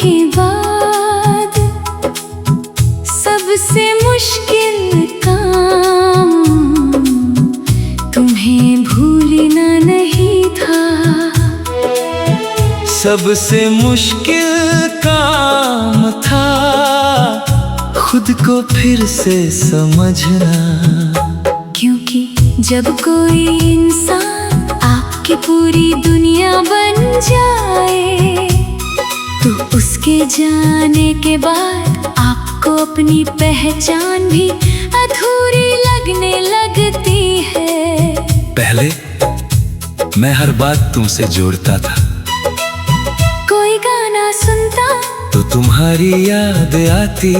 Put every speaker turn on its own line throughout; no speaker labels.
के बाद सबसे मुश्किल काम तुम्हें भूलना नहीं था।
सबसे मुश्किल काम था खुद को फिर से समझना।
क्योंकि जब कोई इंसान आपकी पूरी दुनिया बन जाए तो उसके जाने के बाद आपको अपनी पहचान भी अधूरी लगने लगती है।
पहले मैं हर बात तुमसे जोड़ता था,
कोई गाना सुनता
तो तुम्हारी याद आती,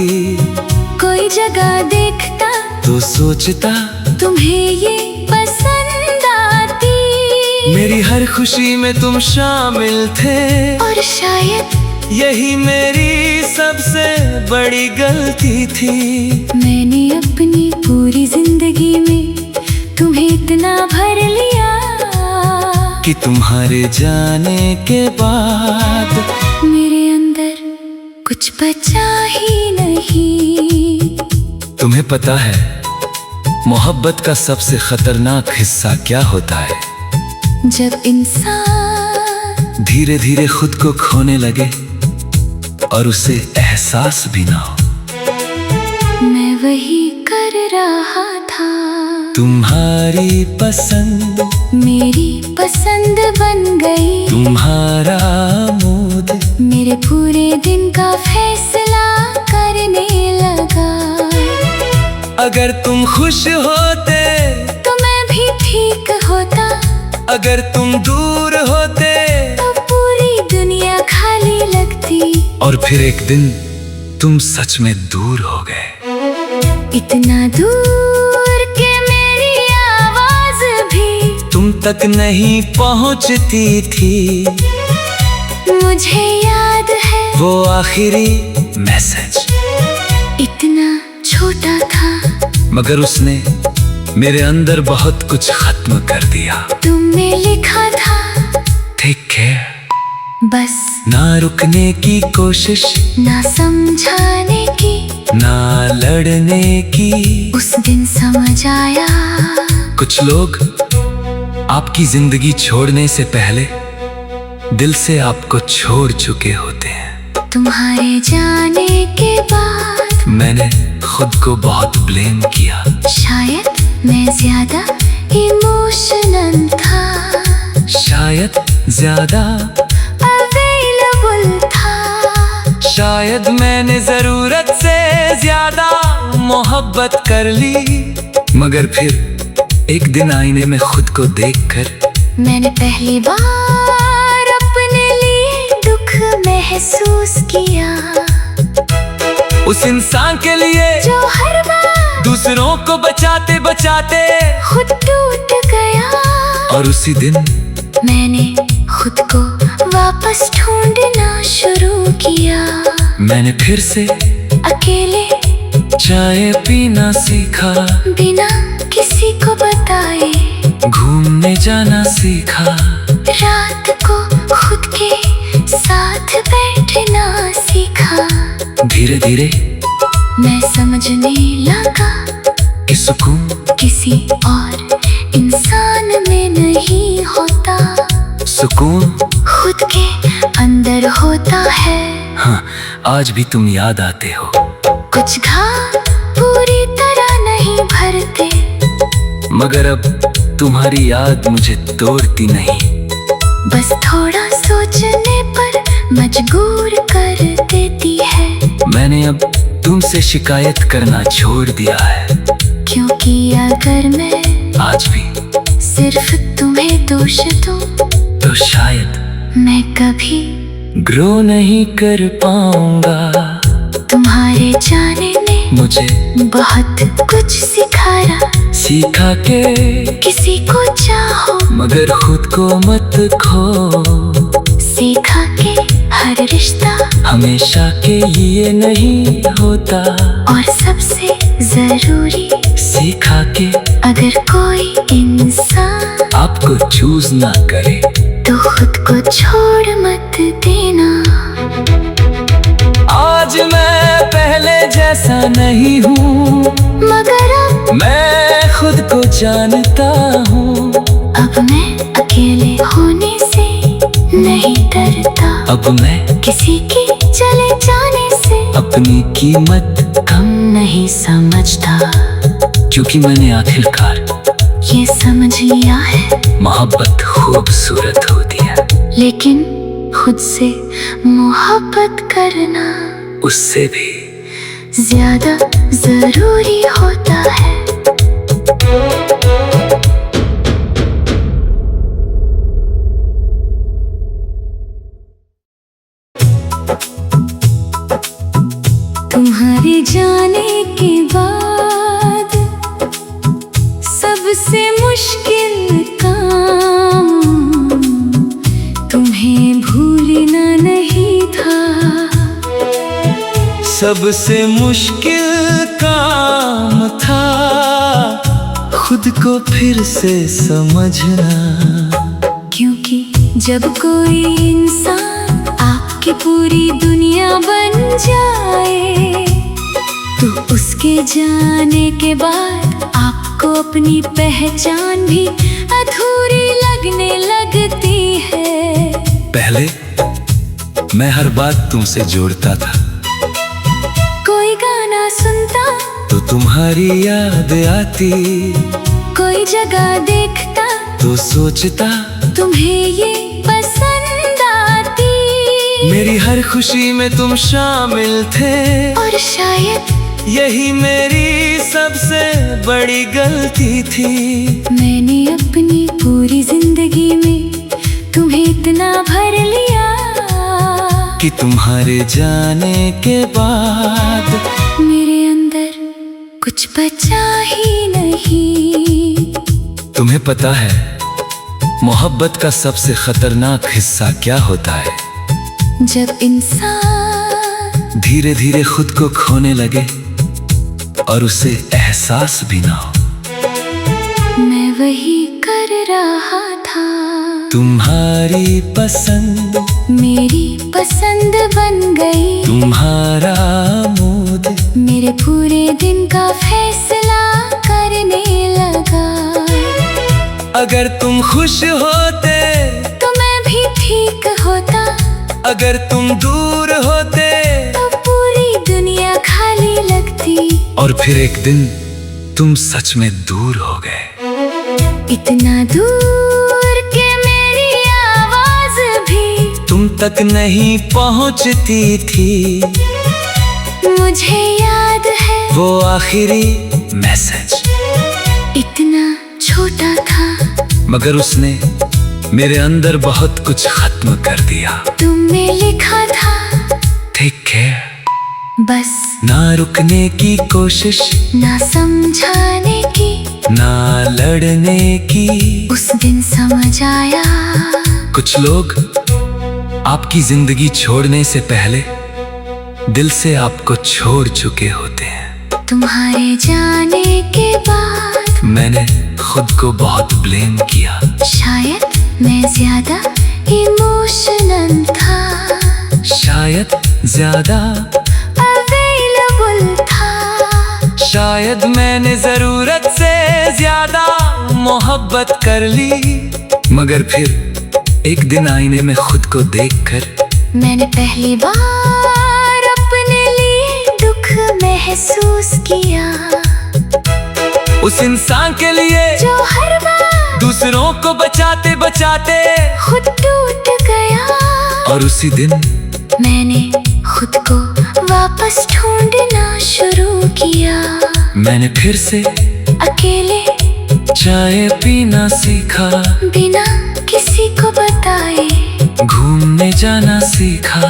कोई जगह देखता
तो सोचता
तुम्हें ये पसंद आती।
मेरी हर खुशी में तुम शामिल थे,
और शायद
यही मेरी सबसे बड़ी गलती थी।
मैंने अपनी पूरी जिंदगी में तुम्हें इतना भर लिया
कि तुम्हारे जाने के बाद
मेरे अंदर कुछ बचा ही नहीं।
तुम्हें पता है मोहब्बत का सबसे खतरनाक हिस्सा क्या होता है?
जब इंसान
धीरे धीरे खुद को खोने लगे और उसे एहसास भी ना हो।
मैं वही कर रहा था।
तुम्हारी पसंद
मेरी पसंद बन गई,
तुम्हारा मूड
मेरे पूरे दिन का फैसला करने लगा।
अगर तुम खुश होते
तो मैं भी ठीक होता,
अगर तुम दूर होते
तो पूरी दुनिया खाली लगती।
और फिर एक दिन तुम सच में दूर हो गए,
इतना दूर के मेरी आवाज भी
तुम तक नहीं पहुंचती थी।
मुझे याद है
वो आखिरी मैसेज,
इतना छोटा था
मगर उसने मेरे अंदर बहुत कुछ खत्म कर दिया।
तुमने लिखा था
टेक केयर,
बस
ना रुकने की कोशिश,
ना समझाने की,
ना लड़ने की।
उस दिन समझ आया
कुछ लोग आपकी जिंदगी छोड़ने से पहले दिल से आपको छोड़ चुके होते हैं।
तुम्हारे जाने के बाद
मैंने खुद को बहुत ब्लेम किया।
शायद मैं ज्यादा इमोशनल था,
शायद ज्यादा
अवेलेबल था,
शायद मैंने जरूरत से ज्यादा मोहब्बत कर ली। मगर फिर एक दिन आईने में खुद को देखकर
मैंने पहली बार अपने लिए दुख महसूस किया।
उस इंसान के लिए
जो हर बार
दूसरों को बचाते बचाते
खुद टूट गया।
और उसी दिन
मैंने खुद को वापस ढूंढना शुरू किया।
मैंने फिर से
अकेले
चाय पीना सीखा,
बिना किसी को बताए
घूमने जाना सीखा,
रात को खुद के साथ बैठना सीखा।
धीरे धीरे
मैं समझने लगा
कि सुकून
किसी और इंसान में नहीं होता,
सुकून
खुद के अंदर होता है।
हाँ, आज भी तुम याद आते हो।
कुछ घाव पूरी तरह नहीं भरते,
मगर अब तुम्हारी याद मुझे तोड़ती नहीं,
बस थोड़ा सोचने पर मजबूर कर देती है।
मैंने अब तुमसे शिकायत करना छोड़ दिया है,
क्योंकि अगर मैं
आज भी
सिर्फ तुम्हें दोष दूं
तो शायद
मैं कभी
ग्रो नहीं कर पाऊंगा।
तुम्हारे जाने ने
मुझे
बहुत कुछ सिखाया।
सीखा के
किसी को चाहो
मगर खुद को मत खो,
सीखा के हर रिश्ता
हमेशा के लिए नहीं होता,
और सबसे जरूरी
सीखा के
अगर कोई इंसान
आपको चूज ना करे
तो खुद को छोड़ मत देना।
आज मैं पहले जैसा नहीं हूँ,
मगर अब
मैं खुद को जानता हूँ।
अब मैं अकेले होने से नहीं डरता,
अब मैं
किसी के चले जाने से
अपनी कीमत
कम नहीं समझता,
क्योंकि मैंने आखिरकार
ये समझ लिया है।
मोहब्बत खूबसूरत होती है,
लेकिन खुद से मोहब्बत करना
उससे भी
ज्यादा जरूरी होता है। तुम्हारे जाने के बाद सबसे मुश्किल काम तुम्हें भूलना नहीं था।
सबसे मुश्किल काम था खुद को फिर से समझना,
क्योंकि जब कोई इंसान आपकी पूरी दुनिया बन जाए, तो उसके जाने के बाद आपको अपनी पहचान भी अधूरी लगने लगती है।
पहले मैं हर बात तुमसे जोड़ता था,
कोई गाना सुनता
तो तुम्हारी याद आती,
कोई जगह देखता
तो सोचता
तुम्हें ये पसंद आती।
मेरी हर खुशी में तुम शामिल थे,
और शायद
यही मेरी सबसे बड़ी गलती थी।
मैंने अपनी पूरी जिंदगी में तुम्हें इतना भर लिया
कि तुम्हारे जाने के बाद
मेरे अंदर कुछ बचा ही नहीं।
तुम्हें पता है मोहब्बत का सबसे खतरनाक हिस्सा क्या होता है?
जब इंसान
धीरे धीरे खुद को खोने लगे और उसे एहसास भी ना हो।
मैं वही कर रहा था,
तुम्हारी पसंद
मेरी पसंद बन गई,
तुम्हारा मूड
मेरे पूरे दिन का फैसला करने लगा।
अगर तुम खुश होते
तो मैं भी ठीक होता,
अगर तुम दूर होते
तो पूरी दुनिया खाली लगती।
और फिर एक दिन तुम सच में दूर हो गए,
इतना दूर के मेरी आवाज भी
तुम तक नहीं पहुंचती थी।
मुझे याद है
वो आखिरी मैसेज,
इतना छोटा था
मगर उसने मेरे अंदर बहुत कुछ खत्म कर दिया।
तुमने लिखा था
टेक केयर,
बस
ना रुकने की कोशिश,
ना समझाने की,
ना लड़ने की।
उस दिन समझ आया
कुछ लोग आपकी जिंदगी छोड़ने से पहले दिल से आपको छोड़ चुके होते हैं।
तुम्हारे जाने के बाद
मैंने खुद को बहुत ब्लेम किया,
शायद मैं ज्यादा इमोशनल था,
शायद ज्यादा
अवेलेबल था,
शायद मैंने जरूरत से ज्यादा मोहब्बत कर ली। मगर फिर एक दिन आईने में खुद को देखकर
मैंने पहली बार अपने लिए दुख महसूस किया।
उस इंसान के लिए
जो हर बार
दूसरों को बचाते बचाते
खुद टूट गया,
और उसी दिन
मैंने खुद को वापस ढूंढना शुरू किया।
मैंने फिर से
अकेले
चाय पीना सीखा,
बिना किसी को बताए
घूमने जाना सीखा,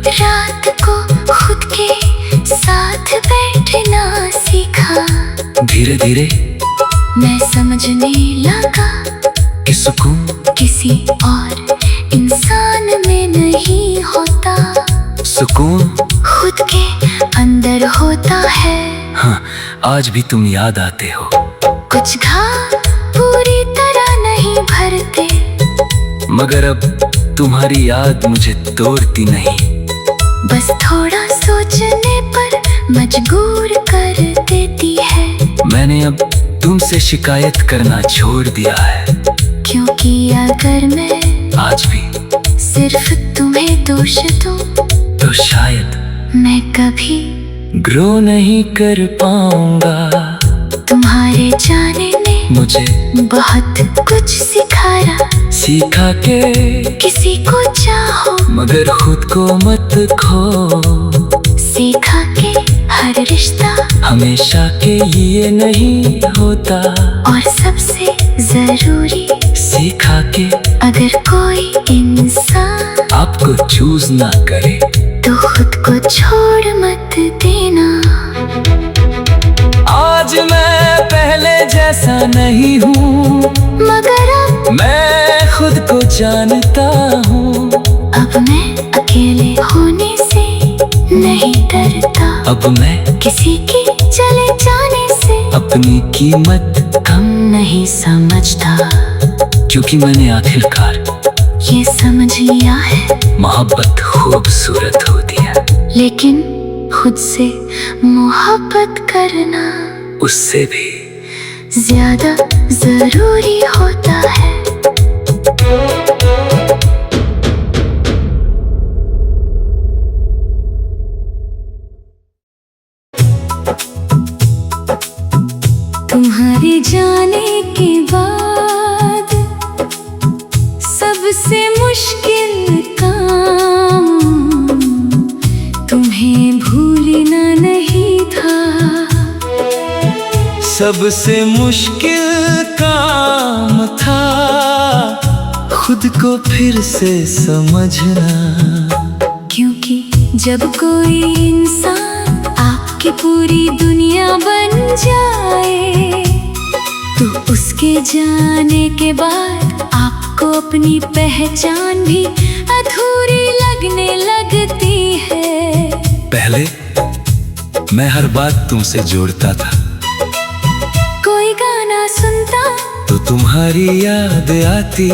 रात को खुद के साथ बैठना सीखा।
धीरे धीरे
मैं समझने लगा
कि सुकून
किसी और इंसान में नहीं होता,
सुकून
खुद के अंदर होता है।
हाँ, आज भी तुम याद आते हो।
कुछ घाव पूरी तरह नहीं भरते,
मगर अब तुम्हारी याद मुझे तोड़ती नहीं।
बस थोड़ा सोचने पर मजबूर कर देती है।
मैंने अब तुमसे शिकायत करना छोड़ दिया है,
क्योंकि अगर मैं
आज भी
सिर्फ तुम्हें दोष दूं
तो शायद
मैं कभी
ग्रो नहीं कर पाऊंगा।
तुम्हारे जाने ने
मुझे
बहुत कुछ सिखाया।
सीखा के
किसी को चाहो
मगर खुद को मत खो।
सीखा के हर रिश्ता
हमेशा के लिए नहीं होता।
और सबसे जरूरी
सीखा के
अगर कोई इंसान
आपको चूज ना करे
तो खुद को छोड़ मत देना।
आज मैं पहले जैसा नहीं हूँ,
मगर अब
मैं खुद को जानता हूँ।
अब मैं अकेले होने से नहीं डरता।
अब मैं
किसी के चले जाने से
अपनी कीमत
कम नहीं समझता।
क्योंकि मैंने आखिरकार
ये समझ लिया है,
मोहब्बत खूबसूरत होती है,
लेकिन खुद से मोहब्बत करना
उससे भी
ज्यादा जरूरी होता है। तुम्हारे जाने के बाद सबसे मुश्किल काम तुम्हें भूलना नहीं था।
सबसे मुश्किल काम था खुद को फिर से समझना।
क्योंकि जब कोई इंसान आपकी पूरी दुनिया बन जाए तो उसके जाने के बाद आपको अपनी पहचान भी अधूरी लगने लगती है।
पहले मैं हर बात तुमसे जोड़ता था,
कोई गाना सुनता
तो तुम्हारी याद आती,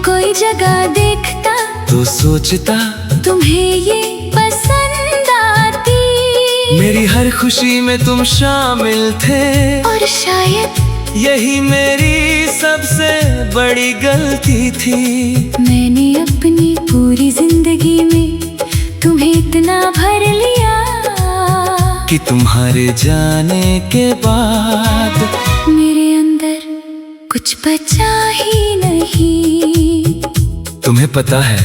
कोई जगह देखता
तो सोचता
तुम्हें ये पसंद आती।
मेरी हर खुशी में तुम शामिल थे,
और शायद
यही मेरी सबसे बड़ी गलती थी।
मैंने अपनी पूरी जिंदगी में तुम्हें इतना भर लिया
कि तुम्हारे जाने के बाद
मेरे अंदर कुछ बचा ही नहीं।
तुम्हें पता है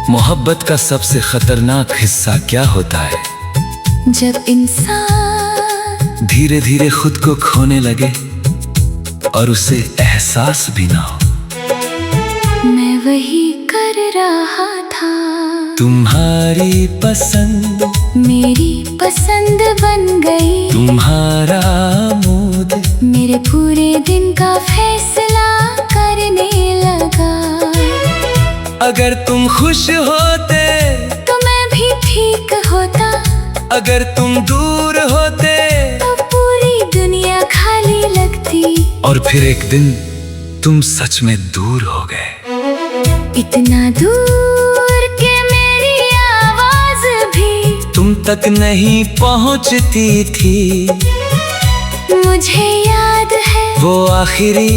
मोहब्बत का सबसे खतरनाक हिस्सा क्या होता है?
जब इंसान
धीरे धीरे खुद को खोने लगे और उसे एहसास भी ना हो।
मैं वही कर रहा था।
तुम्हारी पसंद
मेरी पसंद बन गई,
तुम्हारा मूड
मेरे पूरे दिन का फैसला करने लगा।
अगर तुम खुश होते
तो मैं भी ठीक होता,
अगर तुम दूर होते
तो पूरी दुनिया खाली लगती।
और फिर एक दिन तुम सच में दूर हो गए,
इतना दूर के मेरी आवाज भी
तुम तक नहीं पहुंचती थी।
मुझे याद है
वो आखिरी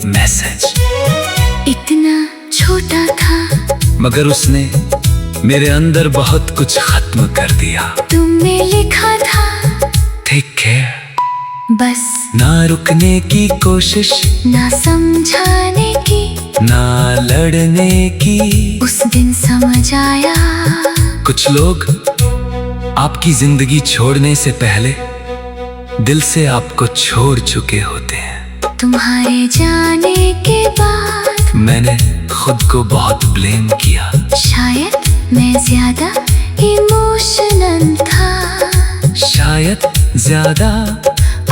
मैसेज,
इतना छोटा था
मगर उसने मेरे अंदर बहुत कुछ खत्म कर दिया।
तुमने लिखा था
टेक केयर,
बस
ना रुकने की कोशिश,
ना समझाने की,
ना लड़ने की।
उस दिन समझ आया
कुछ लोग आपकी जिंदगी छोड़ने से पहले दिल से आपको छोड़ चुके होते हैं।
तुम्हारे जाने के बाद
मैंने खुद को बहुत ब्लेम किया।
शायद मैं ज्यादा इमोशनल था,
शायद ज्यादा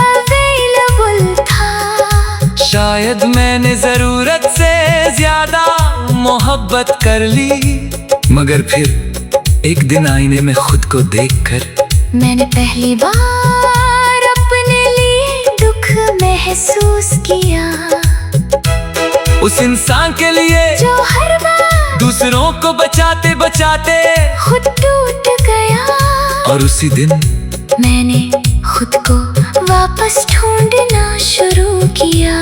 अवेलेबल था,
शायद मैंने जरूरत से ज्यादा मोहब्बत कर ली। मगर फिर एक दिन आईने में खुद को देखकर
मैंने पहली बार अपने लिए दुख महसूस किया।
उस इंसान के लिए
जो हर बार
दूसरों को बचाते बचाते
खुद
और उसी दिन
मैंने खुद को वापस ढूंढना शुरू किया।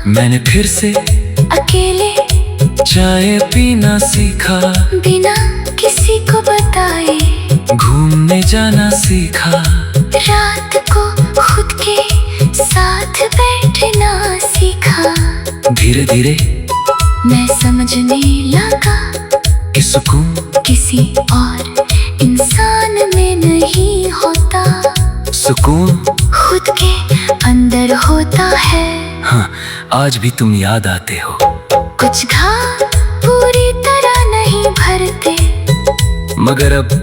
मैंने फिर से
अकेले
चाय पीना सीखा,
बिना किसी को बताए
घूमने जाना सीखा,
रात को खुद के साथ बैठना सीखा।
धीरे धीरे
मैं समझने लगा
कि सुकून
किसी और इंसान में नहीं होता,
सुकून
खुद के अंदर होता है।
हाँ, आज भी तुम याद आते हो।
कुछ घाव पूरी तरह नहीं भरते,
मगर अब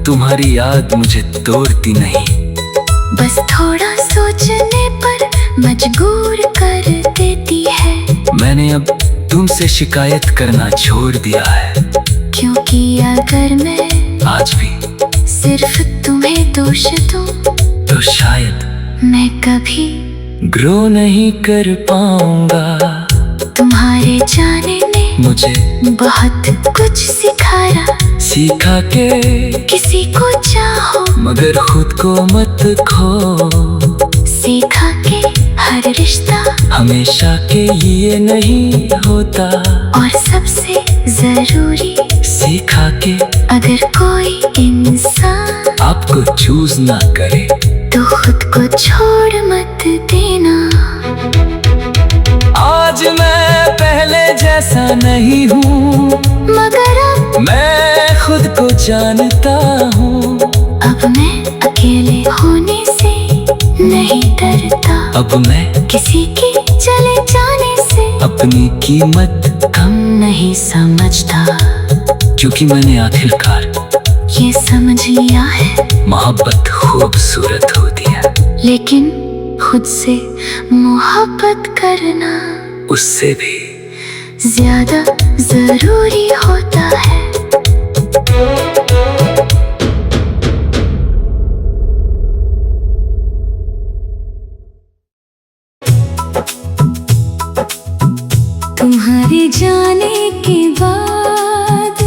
तुम्हारी याद मुझे तोड़ती नहीं,
बस थोड़ा सोचने पर मजबूर कर देती है।
मैंने अब तुमसे शिकायत करना छोड़ दिया है,
क्योंकि अगर मैं
आज भी
सिर्फ तुम्हें दोष दूं
तो शायद
मैं कभी
ग्रो नहीं कर पाऊंगा।
तुम्हारे जाने ने
मुझे
बहुत कुछ सिखाया,
सीखा के
किसी को चाहो
मगर खुद को मत खो,
सीखा के हर रिश्ता
हमेशा के लिए नहीं होता,
और सबसे जरूरी
सीखा के
अगर कोई इंसान
आपको चूज ना करे
तो खुद को छोड़ मत देना।
आज मैं पहले जैसा नहीं हूँ,
मगर अब
मैं खुद को जानता हूँ,
अब मैं अकेले होने से नहीं डरता,
अब मैं
किसी के चले जाने से
अपनी कीमत
कम नहीं समझता,
क्योंकि मैंने आखिरकार
ये समझ लिया है
मोहब्बत खूबसूरत होती है,
लेकिन खुद से मोहब्बत करना
उससे भी
ज्यादा जरूरी होता है। तुम्हारे जाने के बाद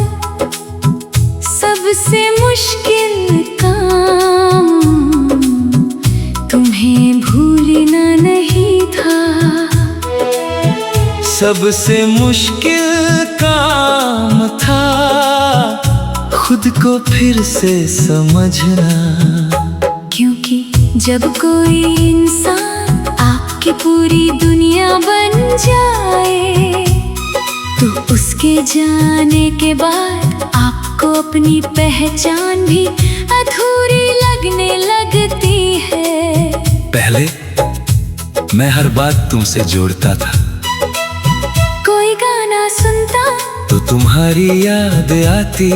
सबसे मुश्किल काम तुम्हें भूलना नहीं था,
सबसे मुश्किल काम था खुद को फिर से समझना,
क्योंकि जब कोई इंसान आपकी पूरी दुनिया बन जाए तो उसके जाने के बाद आपको अपनी पहचान भी अधूरी लगने लगती है।
पहले मैं हर बात तुमसे जोड़ता था,
कोई गाना सुनता
तो तुम्हारी याद आती,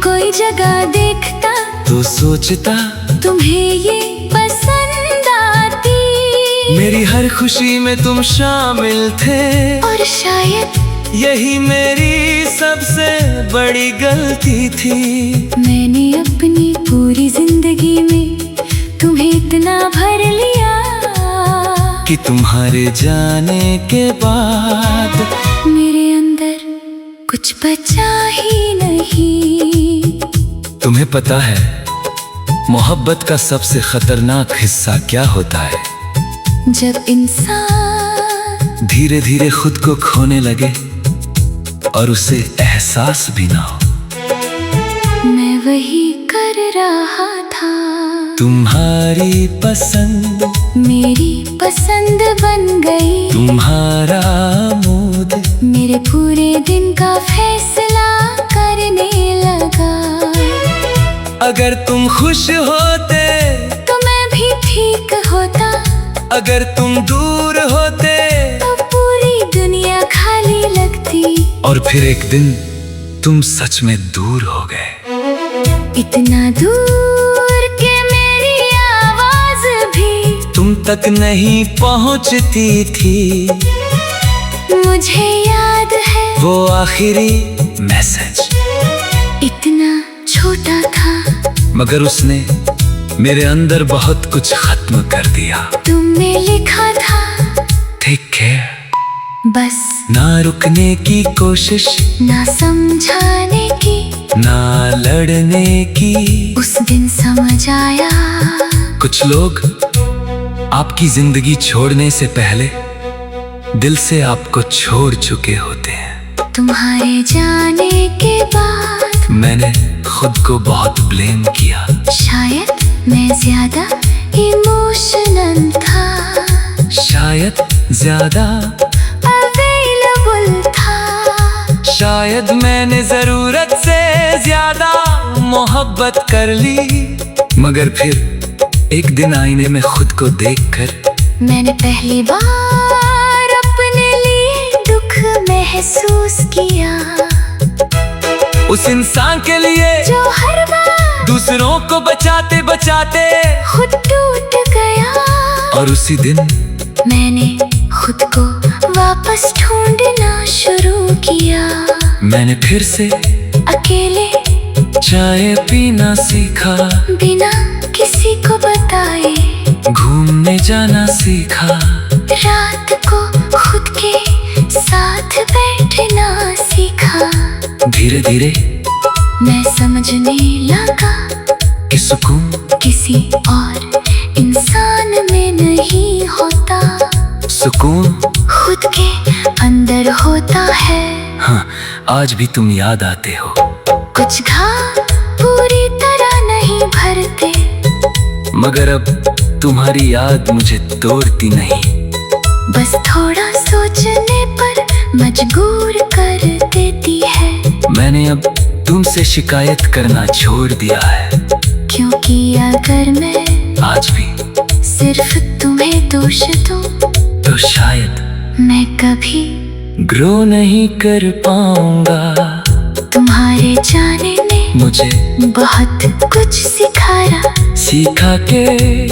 कोई जगह देखता
तो सोचता
तुम्हें ये पसंद आती,
मेरी हर खुशी में तुम शामिल थे,
और शायद
यही मेरी सबसे बड़ी गलती थी।
मैंने अपनी पूरी जिंदगी में तुम्हें इतना भर लिया
कि तुम्हारे जाने के बाद
मेरे अंदर कुछ बचा ही नहीं।
तुम्हें पता है मोहब्बत का सबसे खतरनाक हिस्सा क्या होता है?
जब इंसान
धीरे धीरे खुद को खोने लगे और उसे एहसास भी ना हो।
मैं वही कर रहा था,
तुम्हारी पसंद
मेरी पसंद बन गई,
तुम्हारा मूड
मेरे पूरे दिन का फैसला करने लगा।
अगर तुम खुश होते
तो मैं भी ठीक होता,
अगर तुम दूर होते
तो पूरी दुनिया खाली लगती।
और फिर एक दिन तुम सच में दूर हो गए,
इतना दूर कि मेरी आवाज भी
तुम तक नहीं पहुंचती थी।
मुझे याद है
वो आखिरी मैसेज,
इतना छोटा था
मगर उसने मेरे अंदर बहुत कुछ खत्म कर दिया।
तुमने लिखा था
टेक केयर
बस
ना रुकने की कोशिश,
ना समझाने की,
ना लड़ने की।
उस दिन समझ आया
कुछ लोग आपकी जिंदगी छोड़ने से पहले दिल से आपको छोड़ चुके होते हैं।
तुम्हारे जाने के बाद
मैंने खुद को बहुत ब्लेम किया।
शायद मैं ज्यादा इमोशनल था,
शायद ज्यादा
अवेलेबल था,
शायद मैंने जरूरत से ज्यादा मोहब्बत कर ली। मगर फिर एक दिन आईने में खुद को देखकर
मैंने पहली बार अपने लिए दुख महसूस किया।
उस इंसान के लिए
जो हर बार
दूसरों को बचाते बचाते
खुद टूट गया।
और उसी दिन
मैंने खुद को वापस ढूंढना शुरू किया।
मैंने फिर से
अकेले
चाय पीना सीखा,
बिना किसी को बताए
घूमने जाना सीखा,
रात को खुद के साथ बैठना सीखा।
धीरे धीरे
मैं समझने लगा
कि सुकून
किसी और इंसान में नहीं होता,
सुकून
खुद के अंदर होता है।
हाँ, आज भी तुम याद आते हो।
कुछ घाव पूरी तरह नहीं भरते,
मगर अब तुम्हारी याद मुझे तोड़ती नहीं।
बस थोड़ा सोचने पर मजबूर कर देती है।
मैंने अब तुमसे शिकायत करना छोड़ दिया है,
क्योंकि अगर मैं
आज भी
सिर्फ तुम्हें दोष दूं
तो शायद
मैं कभी
ग्रो नहीं कर पाऊंगा।
तुम्हारे जाने ने
मुझे
बहुत कुछ सिखाया।
सीखा के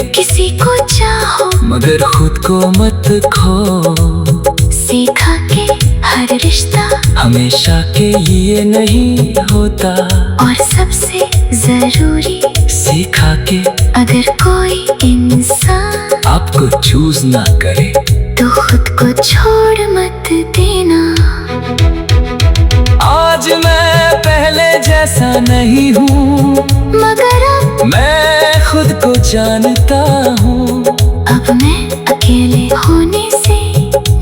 किसी को चाहो
मगर खुद को मत खो।
सीखा के हर रिश्ता
हमेशा के लिए नहीं होता।
और सबसे जरूरी
सीखा के
अगर कोई इंसान
आपको चूज ना करे
तो खुद को छोड़ मत देना।
आज मैं पहले जैसा नहीं हूँ,
मगर अब
मैं खुद को जानता हूँ।
अब मैं अकेले होने से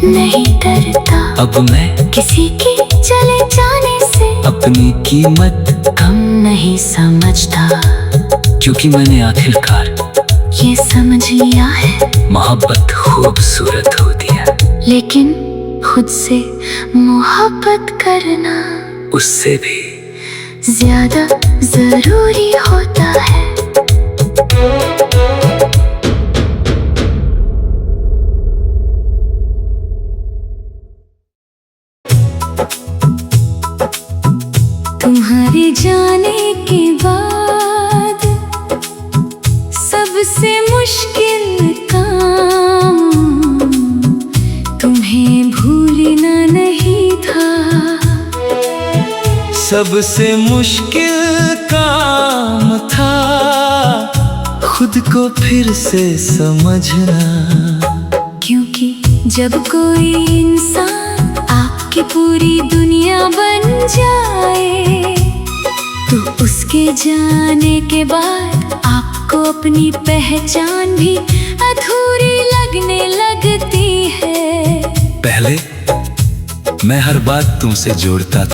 नहीं डरता।
अब मैं
किसी के चले जाने से
अपनी कीमत
कम नहीं समझता,
क्योंकि मैंने आखिरकार
ये समझ लिया है।
मोहब्बत खूबसूरत होती है,
लेकिन खुद से मोहब्बत करना
उससे भी
ज्यादा जरूरी होता है। तुम्हारे जाने के बाद सबसे मुश्किल काम तुम्हें भूलना नहीं था।
सबसे मुश्किल काम था खुद को फिर से समझना।
क्योंकि जब कोई इंसान आपकी पूरी दुनिया बन जाए तो उसके जाने के बाद आपको अपनी पहचान भी अधूरी लगने लगती है।
पहले मैं हर बात तुमसे जोड़ता था,